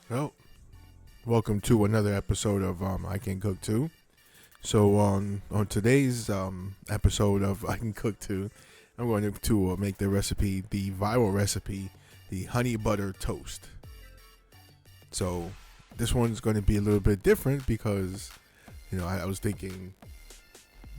Well, welcome to another episode of I Can Cook Too. So on today's episode of I Can Cook Too, I'm going to make the recipe, the viral recipe, the honey butter toast. So this one's going to be a little bit different because, I was thinking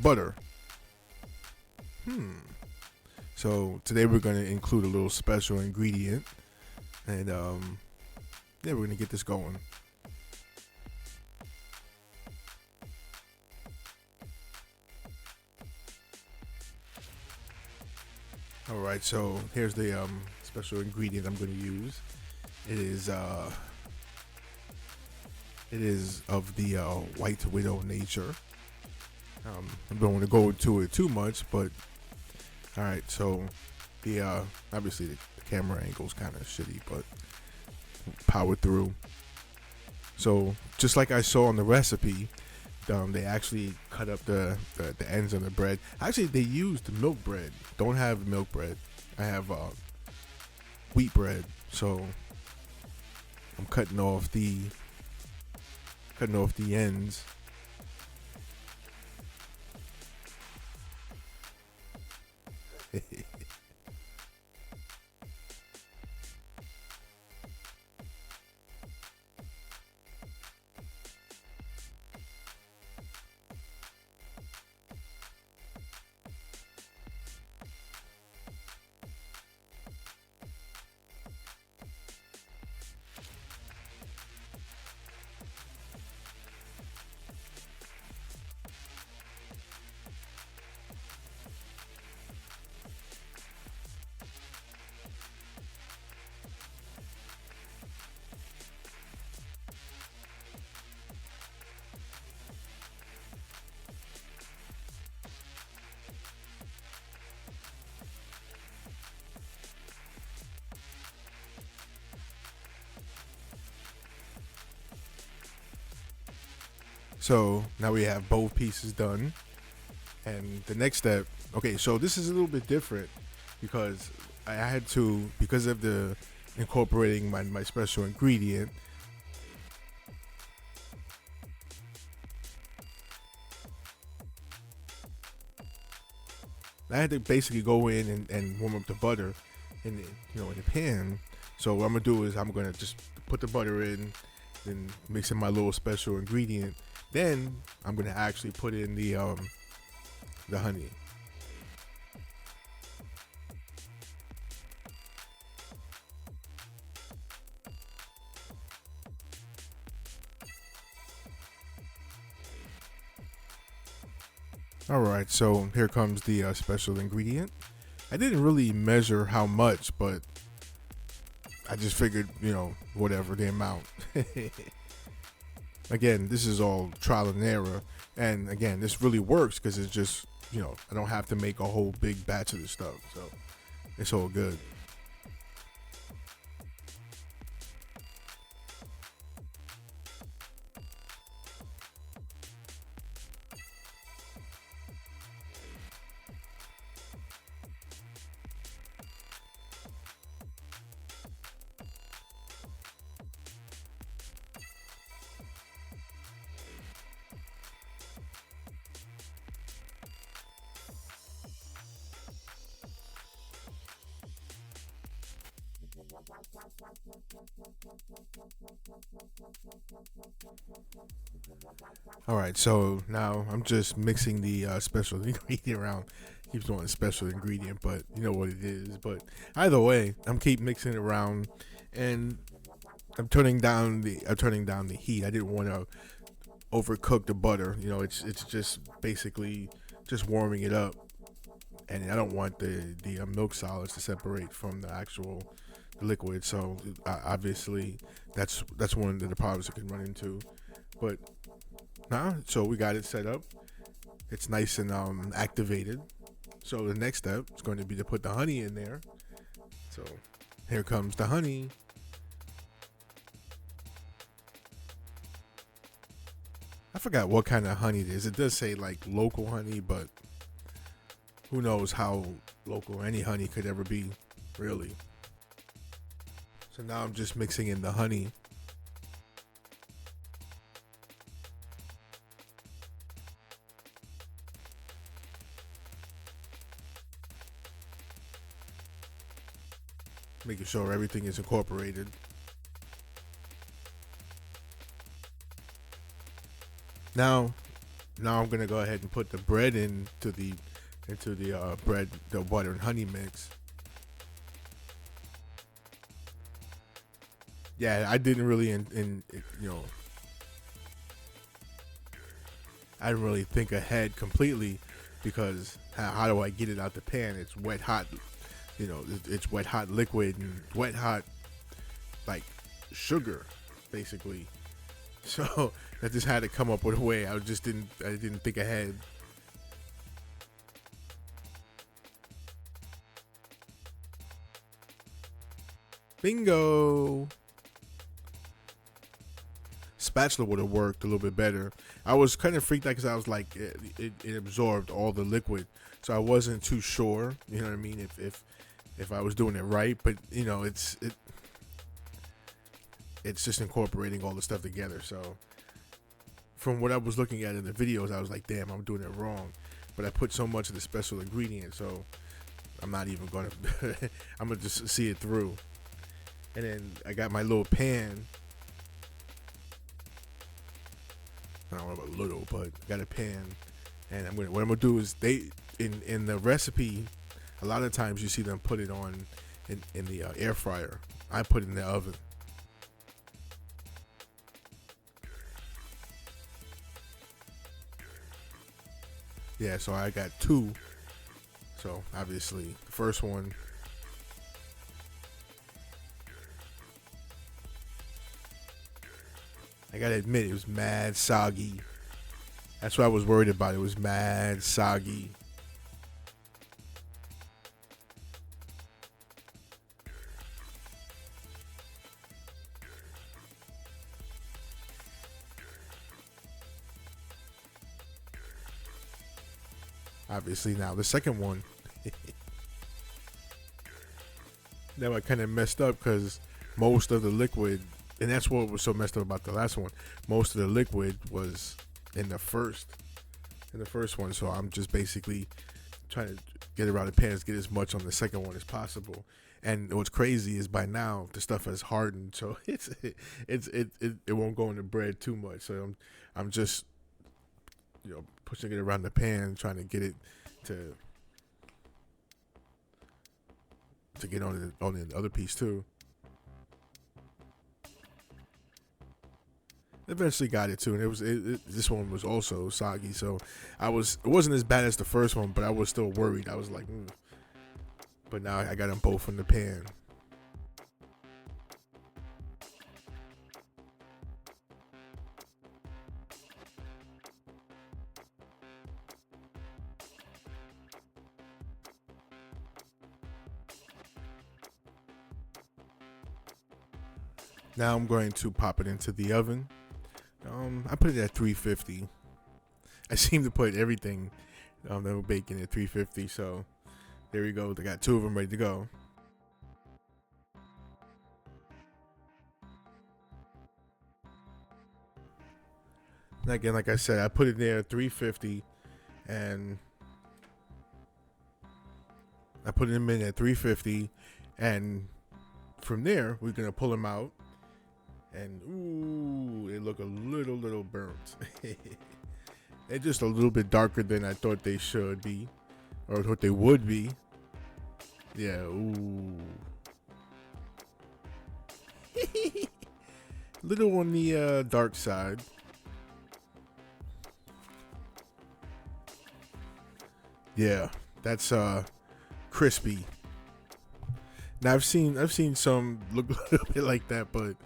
butter. So today we're going to include a little special ingredient, and we're going to get this going. All right, so here's the special ingredient I'm going to use. It is of the white widow nature. I don't want to go into it too much, but all right. So the obviously the camera angle's kind of shitty, but power through. So just like I saw on the recipe, they actually cut up the ends of the bread. Actually, they used milk bread. Don't have milk bread. I have wheat bread. So I'm cutting off the ends. So now we have both pieces done. And the next step, okay, so this is a little bit different because I had to, because of the incorporating my special ingredient, I had to basically go in and warm up the butter in in the pan. So what I'm gonna do is I'm gonna just put the butter in, then mix in my little special ingredient. Then I'm gonna actually put in the honey. All right, so here comes the special ingredient. I didn't really measure how much, but I just figured, whatever the amount. Again, this is all trial and error, and again, this really works because it's just, I don't have to make a whole big batch of this stuff, so it's all good. All right, so now I'm just mixing the special ingredient around. Keeps doing special ingredient, but you know what it is. But either way, I'm keep mixing it around, and I'm turning down the heat. I didn't want to overcook the butter. It's just basically just warming it up, and I don't want the milk solids to separate from the actual liquid. So obviously, that's one of the problems you can run into. But so we got it set up. It's nice and activated. So the next step is going to be to put the honey in there. So here comes the honey. I forgot what kind of honey it is. It does say like local honey, but who knows how local any honey could ever be, really. So now I'm just mixing in the honey. Making sure everything is incorporated. Now I'm gonna go ahead and put the bread into the bread, the butter and honey mix. Yeah, I didn't really I didn't really think ahead completely, because how do I get it out the pan? It's wet hot, it's wet hot liquid and wet hot like sugar, basically. So I just had to come up with a way. I didn't think ahead. Bingo. Spatula would have worked a little bit better. I was kind of freaked out because I was like, it absorbed all the liquid, so I wasn't too sure. You know what I mean? If I was doing it right, but it's just incorporating all the stuff together. So from what I was looking at in the videos, I was like, damn, I'm doing it wrong. But I put so much of the special ingredient, so I'm not even gonna. I'm gonna just see it through. And then I got my little pan. I don't know about little, but I got a pan, and what I'm gonna do is in the recipe, a lot of times you see them put it on in the air fryer. I put it in the oven. Yeah, so I got two. So obviously the first one, I gotta admit, it was mad soggy. That's what I was worried about. It was mad soggy. Obviously now the second one, now I kind of messed up because most of the liquid, and that's what was so messed up about the last one. Most of the liquid was in the first one, so I'm just basically trying to get around the pan, get as much on the second one as possible. And what's crazy is by now the stuff has hardened, so it won't go in the bread too much. So I'm just pushing it around the pan, trying to get it to get on the other piece too. Eventually got it too, and this one was also soggy, so it wasn't as bad as the first one, but I was still worried. I was like, but now I got them both in the pan. Now I'm going to pop it into the oven. I put it at 350. I seem to put everything that we're baking at 350. So there we go. I got two of them ready to go. And again, like I said, I put it there at 350, and I put them in at 350, and from there we're gonna pull them out. And ooh, they look a little burnt. They're just a little bit darker than I thought they should be, or what they would be. Yeah, ooh. Little on the dark side. Yeah, that's crispy. Now I've seen some look a little bit like that, but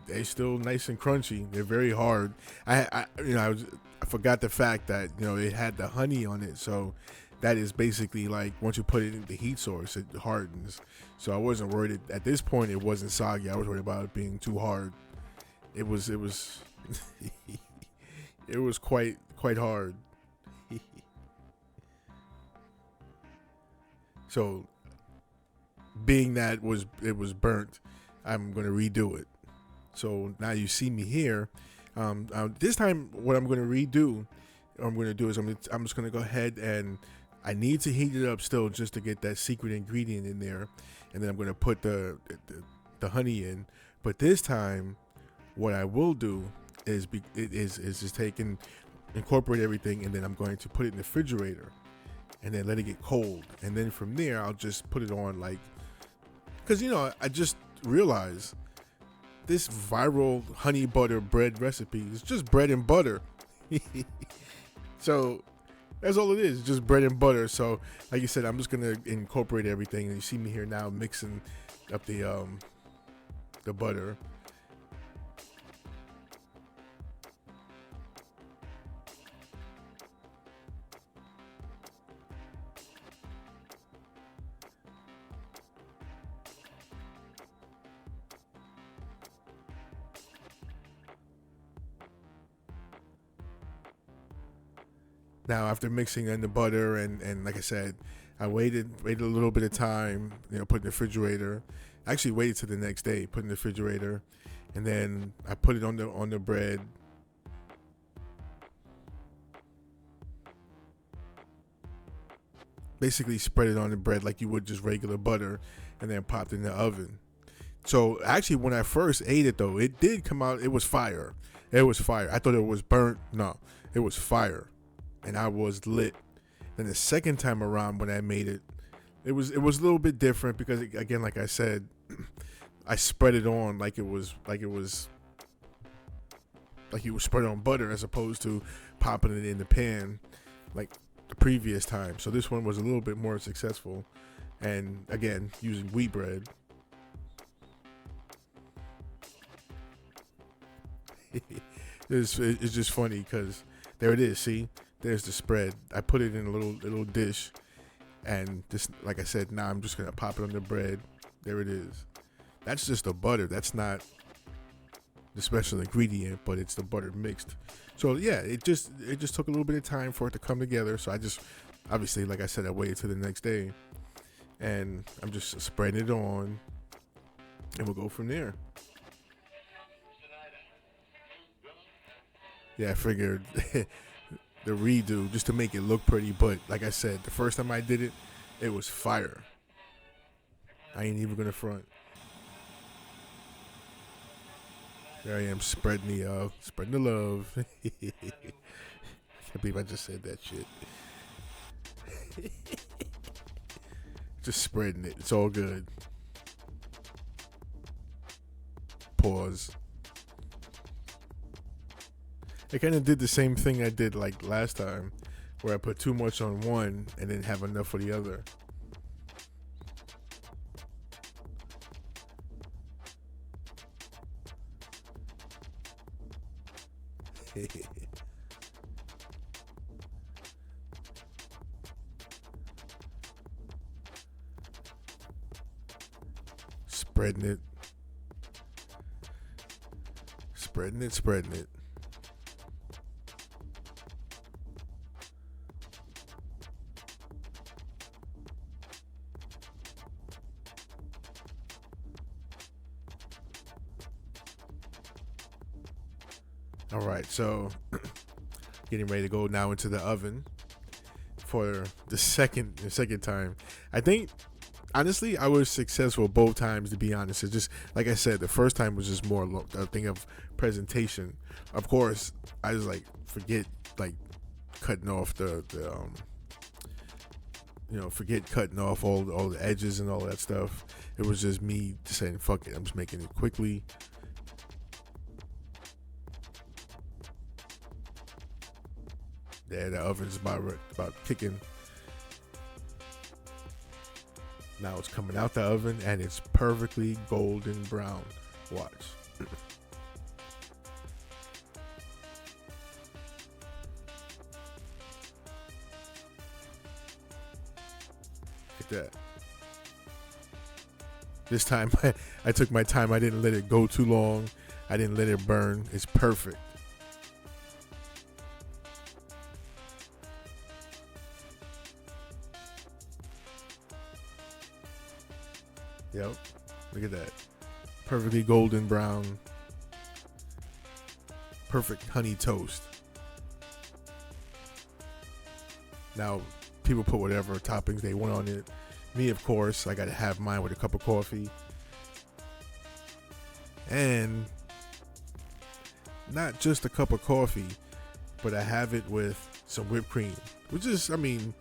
they're still nice and crunchy. They're very hard. I forgot the fact that it had the honey on it, so that is basically like once you put it in the heat source, it hardens. So I wasn't worried at this point. It wasn't soggy. I was worried about it being too hard. It was It was quite hard. So, being that it was burnt, I'm gonna redo it. So now you see me here. This time, what I'm gonna redo, I'm gonna do is I'm just gonna go ahead and I need to heat it up still just to get that secret ingredient in there, and then I'm gonna put the honey in. But this time, what I will do is just take and incorporate everything, and then I'm going to put it in the refrigerator, and then let it get cold, and then from there I'll just put it on like, because I just realized this viral honey butter bread recipe is just bread and butter. So that's all it is, just bread and butter. So like you said, I'm just gonna incorporate everything, and you see me here now mixing up the butter. Now after mixing in the butter and like I said, I waited a little bit of time, put in the refrigerator. I actually waited till the next day, put in the refrigerator, and then I put it on the bread. Basically spread it on the bread like you would just regular butter, and then popped in the oven. So actually when I first ate it though, it did come out, it was fire. It was fire. I thought it was burnt. No, it was fire. And I was lit. Then the second time around when I made it, it was a little bit different because again, like I said, I spread it on like it was spread on butter as opposed to popping it in the pan like the previous time. So this one was a little bit more successful, and again using wheat bread. It's just funny because there it is. See. There's the spread. I put it in a little dish, and just like I said, now I'm just gonna pop it on the bread. There it is. That's just the butter. That's not the special ingredient, but it's the butter mixed. So yeah, it just took a little bit of time for it to come together. So I just obviously, like I said, I waited till the next day, and I'm just spreading it on, and we'll go from there. Yeah, I figured. The redo just to make it look pretty, but like I said, the first time I did it, it was fire. I ain't even gonna front. There I am spreading the love. I can't believe I just said that shit. Just spreading it. It's all good. Pause. I kind of did the same thing I did like last time, where I put too much on one and didn't have enough for the other. Spreading it. Spreading it, spreading it. All right, so getting ready to go now into the oven for the second time. I think honestly I was successful both times, to be honest. It's just like I said, the first time was just more a thing of presentation. Of course, I just like forget like cutting off forget cutting off all the edges and all that stuff. It was just me saying fuck it, I'm just making it quickly. Yeah, the oven's about kicking. Now it's coming out the oven and it's perfectly golden brown. Watch. Like that. This time I took my time. I didn't let it go too long. I didn't let it burn. It's perfect. Yep. Look at that. Perfectly golden brown. Perfect honey toast. Now, people put whatever toppings they want on it. Me, of course, I gotta have mine with a cup of coffee. And not just a cup of coffee, but I have it with some whipped cream, which is, I mean,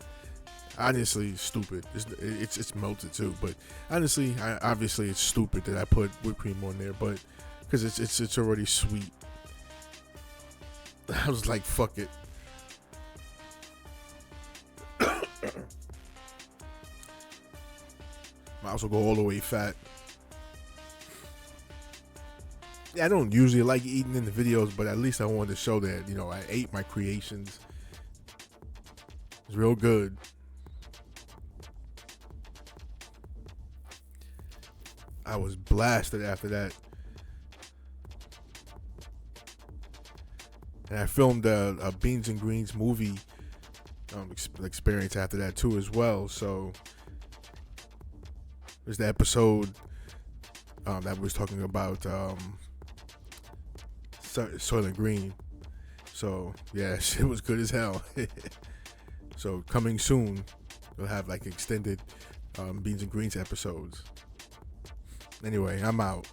honestly stupid. It's melted too, but honestly, obviously it's stupid that I put whipped cream on there, but because it's already sweet. I was like, fuck it. I also go all the way fat. Yeah, I don't usually like eating in the videos, but at least I wanted to show that, you know, I ate my creations. It's real good. I was blasted after that. And I filmed a Beans and Greens movie experience after that too as well. So there's the episode that was talking about Soylent Green. So yeah, shit was good as hell. So coming soon, we'll have like extended Beans and Greens episodes. Anyway, I'm out.